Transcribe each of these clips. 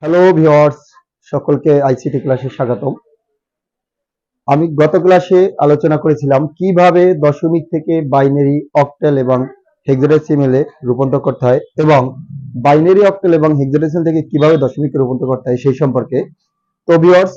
Hello viewers, সকলকে ICT ক্লাসে স্বাগতম। আমি গত ক্লাসে আলোচনা করেছিলাম কিভাবে দশমিক থেকে বাইনারি, অক্টাল এবং হেক্সাডেসিমেলে রূপান্তর করতে হয় এবং বাইনারি, অক্টাল এবং হেক্সাডেসিমেল থেকে কিভাবে দশমিকে রূপান্তর করতে হয় সেই সম্পর্কে। তো ভিউয়ার্স,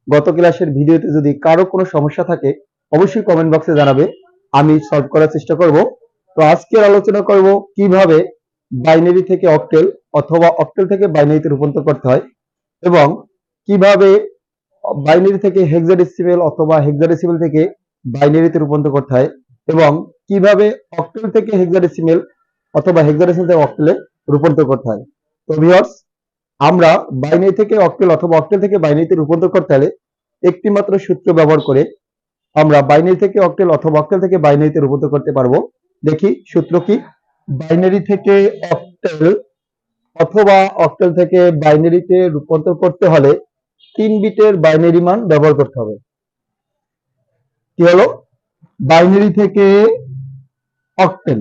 গত ক্লাসের ভিডিওতে যদি কারো কোনো সমস্যা থাকে অবশ্যই কমেন্ট বক্সে জানাবে, আমি সলভ করার চেষ্টা করব। তো আজকে আলোচনা করব কিভাবে বাইনারি থেকে অক্টাল অথবা অক্টাল থেকে বাইনারিতে রূপান্তর করতে হয় এবং কিভাবে বাইনারি থেকে হেক্সাডেসিমেল অথবা হেক্সাডেসিমেল থেকে বাইনারিতে রূপান্তর করতে হয় এবং কিভাবে অক্টাল থেকে হেক্সাডেসিমেল অথবা হেক্সাডেসিমেল থেকে অক্টালে রূপান্তর করতে হয়। তো ভিউয়ার্স, আমরা বাইনারি থেকে অক্টাল অথবা অক্টাল থেকে বাইনারিতে রূপান্তর করতে হলে একটি মাত্র সূত্র ব্যবহার করে আমরা বাইনারি থেকে অক্টাল অথবা অক্টাল থেকে বাইনারিতে রূপান্তর করতে পারবো। দেখি সূত্র কি। বাইনারি থেকে অক্টাল অথবা অক্টাল থেকে বাইনারিতে রূপান্তর করতে হলে 3 বিটের বাইনারি মান ব্যবহার করতে হবে। কি হলো? বাইনারি থেকে অক্টাল,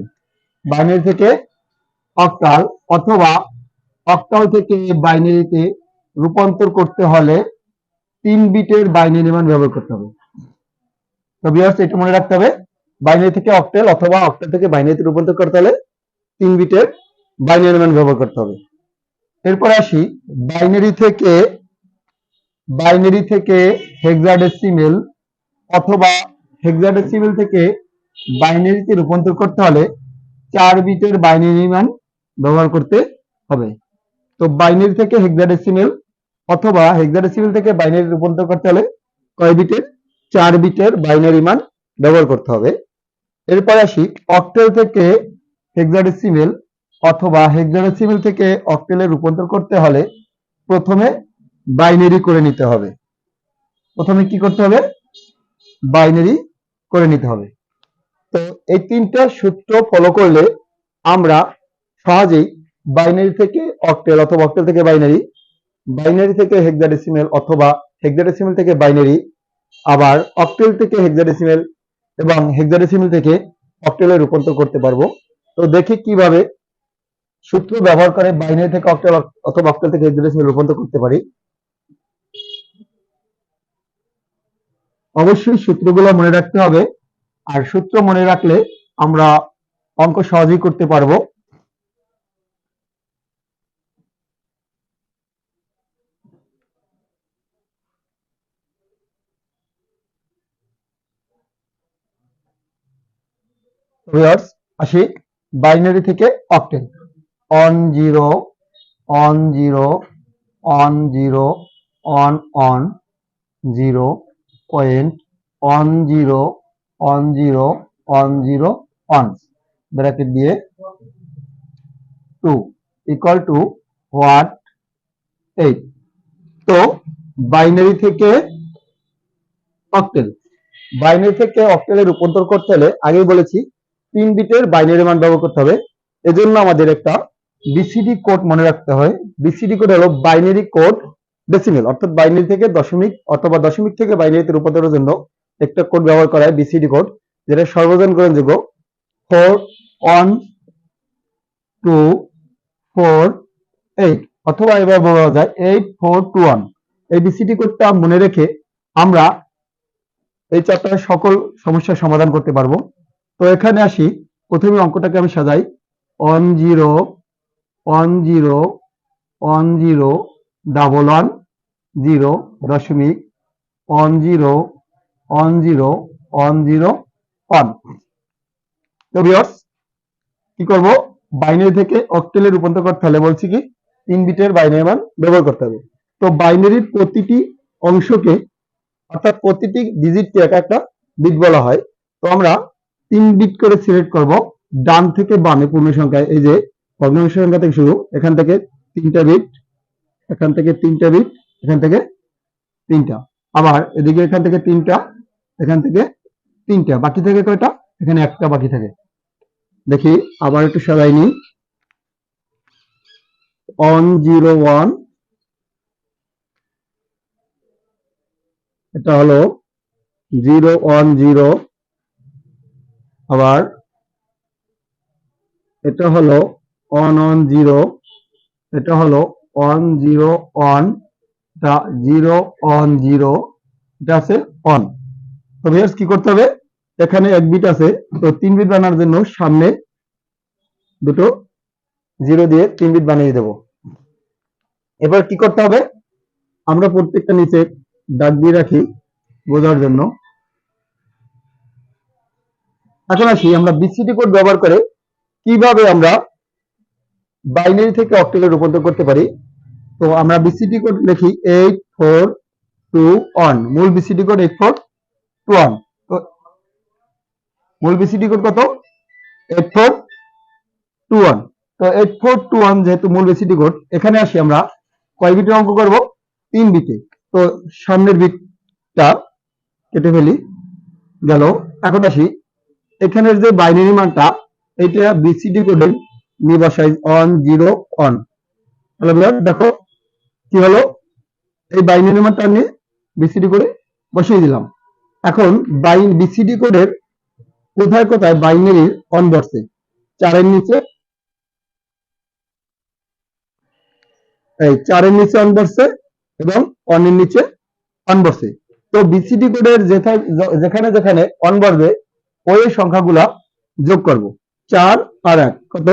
বাইনারি থেকে অক্টাল অথবা অক্টাল থেকে বাইনারিতে রূপান্তর করতে হলে 3 বিটের বাইনারি মান ব্যবহার করতে হবে। তো ভিউয়ার্স, এটা মনে রাখতে হবে, বাইনারি থেকে অক্টাল অথবা অক্টাল থেকে বাইনারিতে রূপান্তর করতে হলে 3 বিটের বাইনারি মান ব্যবহার করতে হবে। এরপর আসি বাইনারি থেকে হেক্সাডেসিমেল অথবা হেক্সাডেসিমেল থেকে বাইনারিতে রূপান্তর করতে হলে 4 বিটের বাইনারি মান ব্যবহার করতে হবে। তো বাইনারি থেকে হেক্সাডেসিমেল অথবা হেক্সাডেসিমেল থেকে বাইনারি রূপান্তর করতে হলে কয় বিটের? 4 বিটের বাইনারি মান ব্যবহার করতে হবে। এরপর আসি অক্টাল থেকে হেক্সাডেসিমেল অথবা হেক্সাডেসিমেল থেকে অক্টালে রূপান্তর করতে হলে প্রথমে বাইনারি করে নিতে হবে। প্রথমে কি করতে হবে? বাইনারি করে নিতে হবে। তো এই তিনটা সূত্র ফলো করলে আমরা সহজেই বাইনারি থেকে অক্টাল অথবা অক্টাল থেকে বাইনারি, বাইনারি থেকে হেক্সাডেসিমেল অথবা হেক্সাডেসিমেল থেকে বাইনারি, আবার অক্টাল থেকে হেক্সাডেসিমেল এবং হেক্সাডেসিমেল থেকে অক্টালে রূপান্তর করতে পারবো। তো দেখি কিভাবে সূত্র ব্যবহার করে বাইনারি থেকে অক্টাল অথবা অক্টাল থেকে হেক্সাডেসিমেল রূপান্তর করতে পারি। অবশ্যই সূত্রগুলো মনে রাখতে হবে, আর সূত্র মনে রাখলে আমরা অঙ্ক সহজেই করতে পারবো। ভিউয়ার্স, আসি বাইনারি থেকে octal. On zero, on zero, on zero, on on, 0 point, on zero, on zero, on zero, on, bracket দিয়ে 2 ইকুয়াল টু হোয়াট 8। তো বাইনারি থেকে অক্টাল, বাইনারি থেকে অক্টালে রূপান্তর করতে হলে আগেই বলেছি 3 বিটের বাইনারি মান ব্যবহার করতে হবে। এজন্য আমাদের একটা বিসিডি কোড মনে রাখতে হয়। বিসিডি কোড হলো বাইনারি কোড ডেসিমেল, অর্থাৎ বাইনারি থেকে দশমিক অথবা দশমিক থেকে বাইনারিতে রূপান্তরের জন্য একটা কোড ব্যবহার করা হয়, বিসিডি কোড, যেটা সর্বজন গ্রহণযোগ্য। 4 1 2 4 8, অথবা এবার বলা যায় 8 4 2 1। এই বিসিডি কোডটা মনে রেখে আমরা এই চ্যাপ্টারের সকল সমস্যার সমাধান করতে পারবো। তো এখানে আসি, প্রথমে অঙ্কটাকে আমি সাজাই। 1 0 1 0 1 0 ডাবল 1 0 দশমিক 1 0 1 0 1 0 1। তো ভিউয়ার্স, কি করব? বাইনারি থেকে অক্টালে রূপান্তর করতে হলে বলছি কি 3 বিটের বাইনারি মান ব্যবহার করতে হবে। তো বাইনারির প্রতিটি অংশকে, অর্থাৎ প্রতিটি ডিজিটকে একটা একটা বিট বলা হয়। তো আমরা 3 বিট করে সিলেক্ট করব ডান থেকে বামে পূর্ণ সংখ্যায়। এই যে ভগ্নাংশ সংখ্যা থেকে শুরু, এখান থেকে 3টা বিট, এখান থেকে 3টা বিট, এখান থেকে 3টা, আবার এদিকে এখান থেকে 3টা, এখান থেকে 3টা, বাকি থাকে কয়টা? এখানে একটা বাকি থাকে। দেখি আবার একটু সাজাই নি। 1 0 1, এটা হলো 0 1 0, আবার এটা হলো 1 1 0, এটা হলো অন জিরো অন, এটা জিরো অন জিরো, এটা আছে অন। তো ভিউয়ার্স কি করতে হবে, এখানে 1 বিট আছে, তো 3 বিট বানানোর জন্য সামনে দুটো জিরো দিয়ে 3 বিট বানিয়ে দেব। এবার কি করতে হবে, আমরা প্রত্যেকটা নিচে দাগ দিয়ে রাখি বোঝার জন্য। এখন আসি আমরা বিসিডি কোড ব্যবহার করে কিভাবে আমরা বাইনারি থেকে অক্টালে রূপান্তর করতে পারি। তো আমরা বিসিডি কোড লিখি 8421, মূল বিসিডি কোড 8421। তো মূল বিসিডি কোড কত, 8421। তো 8421 যেহেতু মূল বিসিডি কোড, এখানে আসি আমরা কয় বিটের অঙ্ক করব, 3 বিটে। তো সামনের বিটটা কেটে ফেলি, গেল। এখন আসি এখানের যে বাইনারি মানটা, এটা বিসিডি কোডে নিয়ে বসাই অন জিরো অন। তাহলে দেখো কি হলো, এই বাইনারি মানটা নিয়ে বিসিডি কোডে বসিয়ে দিলাম। এখন বিসিডি কোডের কোথায় কোথায় বাইনারির অন বসছে, 4 এর নিচে, এই 4 এর নিচে অন বসছে এবং অনের নিচে অন বসছে। তো বিসিডি কোডের যেখানে যেখানে অন বসবে ওই সংখ্যাগুলা যোগ করব, 4 আর 1 কত,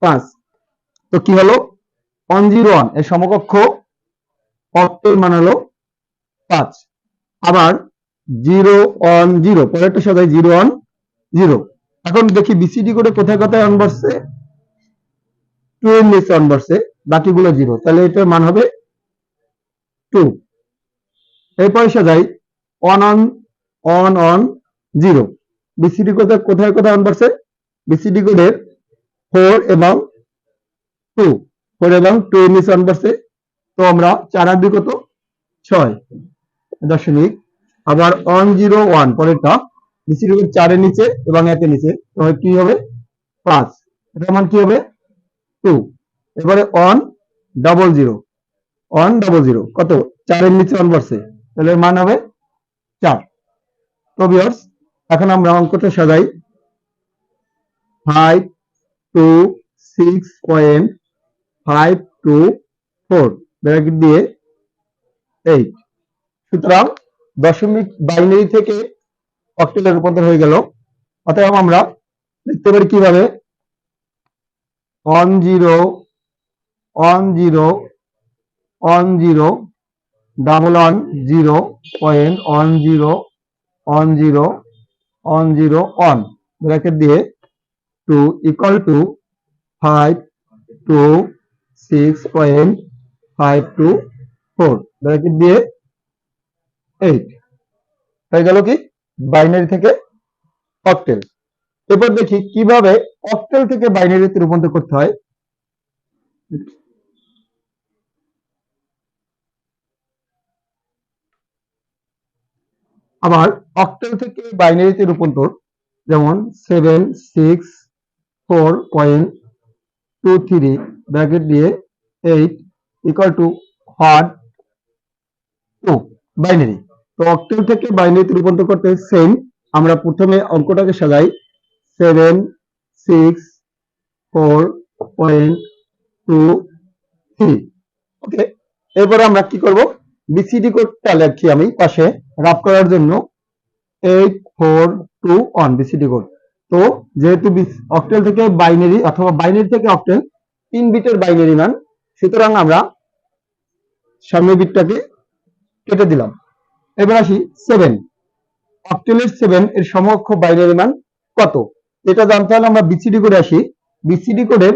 5। তো কি হলো, 101 এর সমকক্ষ অক্টেল মান হলো 5। আবার 010, পরেরটা সাজাই 010। এখন দেখি বিসিডি কোডে কোথায় কোথায় অন বসছে, 2 এর নিচে অন বসছে, বাকিগুলো 0, তাহলে এটার মান হবে 2। এরপরে সাজাই on on on on 0, BCD কোডে কোথায় কোথায় অন বসছে, বিসিডি কোডের 4 এবং 2, 4 এবং 2 এর নিচে অন বসছে। তো আমরা 4 আর 2 কত, 6 দশমিক। আবার 101 পরেরটা বিসিডি কোড 4 এর নিচে এবং 1 এর নিচে, তো কি হবে 5, এটার মান কি হবে 2। এবারে অন ডাবল জিরো কত, 4 এর নিচে অন বসছে, তাহলে মান হবে 4। তো ভিউয়ার্স এখন আমরা অঙ্কটা সাজাই 526.524 ব্র্যাকেট দিয়ে 8। সুতরাং দশমিক বাইনারি থেকে অক্টেলে রূপান্তর হয়ে গেল। অতএব আমরা লিখতে পারি কিভাবে, 101010.1010 ব্র্যাকেট দিয়ে 2 ইকুয়াল টু 526.524 ব্র্যাকেট দিয়ে 8 হয়ে গেল কি বাইনারি থেকে অক্টেল। এরপর দেখি কিভাবে অক্টেল থেকে বাইনারিতে রূপান্তর করতে হয়। আবার অক্টেল থেকে বাইনারিতে রূপান্তর, যেমন 764.23 ব্র্যাকেট দিয়ে 8 ইকুয়াল টু হোয়াট 2 বাইনারি। তো অক্টেল থেকে বাইনারিতে রূপান্তর করতে সেম, আমরা প্রথমে অঙ্কটাকে সাজাই 764.23। ওকে, এরপরে আমরা কি করব, বিসিডি কোডটা লিখি আমি পাশে রাফ করার জন্য 8421 বিসিডি কোড। তো যেহেতু অক্টেল থেকে বাইনারি অথবা বাইনারি থেকে অক্টেল 3 বিটের বাইনারি মান, সুতরাং আমরা সামনের বিটটাকে কেটে দিলাম। এবার আসি 7, অক্টেলের 7 এর সমকক্ষ বাইনারি মান কত, এটা জানতে হলে আমরা বিসিডি কোডে আসি। বিসিডি কোডের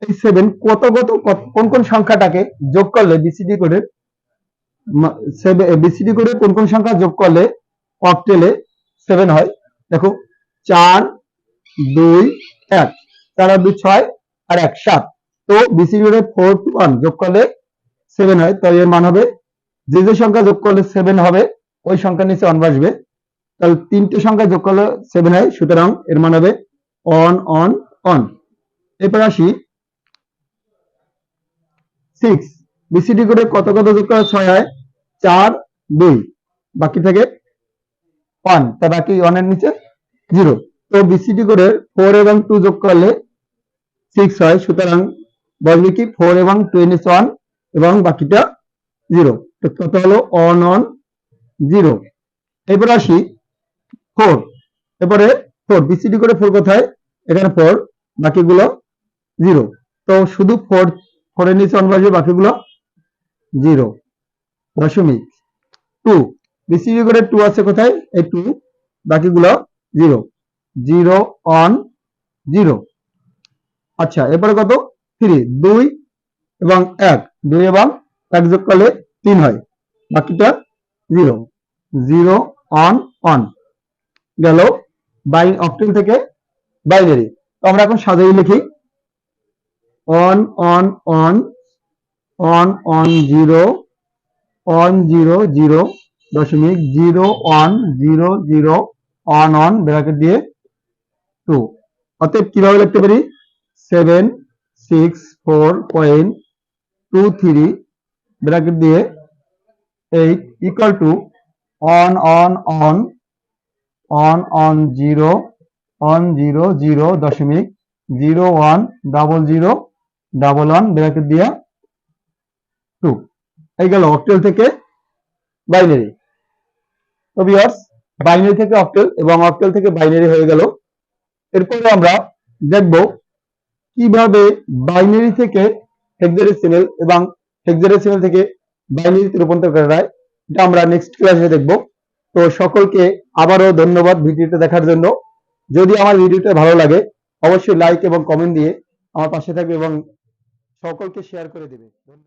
এই 7 কোন কোন সংখ্যাটাকে যোগ করলে বিসিডি কোডের কোন কোন সংখ্যা যোগ করলে অক্টেলে 7 হয়। দেখো 4 2 1, 4 আর 2 6 আর 1 7। তো বিসিডি কোডে 4 to 1 যোগ করলে 7 হয়, তাই এর মান হবে, যে যে সংখ্যা যোগ করলে 7 হবে ওই সংখ্যার নিচে 1 বসবে। তাহলে 3টে সংখ্যা যোগ করলে 7 হয়, সুতরাং এর মান হবে অন অন অন। এরপর আসি 6, বিসিডি কোডে কত কত যোগ করলে 6 হয়, 4 2, বাকি থেকে 1, তা বাকি 1 এর নিচে 0। তো বিসিডি কোডে 4 এবং 2 যোগ করলে 6 হয়, সুতরাং বলবে কি 4 এবং 2 এর নিচে 1, এবং বাকিটা 0। তো কত হলো 1 1 0। এরপরে আসি 4। এরপরে 4 বিসিডি করে 4 কোথায়, এখানে 4, বাকিগুলো 0। তো শুধু 4 4 এর নিচে 1 বসবে, বাকিগুলো 0 দশমিক 2। বিসিডি করে 2 আছে কোথায়, এই 2, বাকিগুলো 0 0 1 0। আচ্ছা, এরপরে কত 3, 2 এবং 1, 2 এবং 1 যোগ করলে 3 হয়, বাকিটা 0 0 1 1 গেল অক্টেল থেকে বাইনারি। তো আমরা এখন সাজিয়ে লিখি 1 1 1 1 1 0 1 0 0 দশমিক 0 1 0 0 1 1 ব্র্যাকেট দিয়ে 2। অতএব কিভাবে লিখতে পারি 764.23 ব্র্যাকেট দিয়ে 8 ইকুয়াল টু 1 1 1 1 1 0 1 0 0 দশমিক 0 1 0 0 1 1 ব্র্যাকেট দিয়ে 2। এই গেল অক্টেল থেকে বাইনারি। তো ভিউয়ার্স, বাইনারি থেকে অক্টেল এবং অক্টেল থেকে বাইনারি হয়ে গেল। এরপরে আমরা দেখব কিভাবে বাইনারি থেকে হেক্সাডেসিমাল এবং হেক্সাডেসিমাল থেকে বাইনারিতে রূপান্তর করা যায়, এটা আমরা নেক্সট ক্লাসে দেখব। তো সকলকে আবারও ধন্যবাদ ভিডিওটা দেখার জন্য। যদি আমার ভিডিওটা ভালো লাগে অবশ্যই লাইক এবং কমেন্ট দিয়ে আমার পাশে থাকবে এবং সকলকে শেয়ার করে দেবে।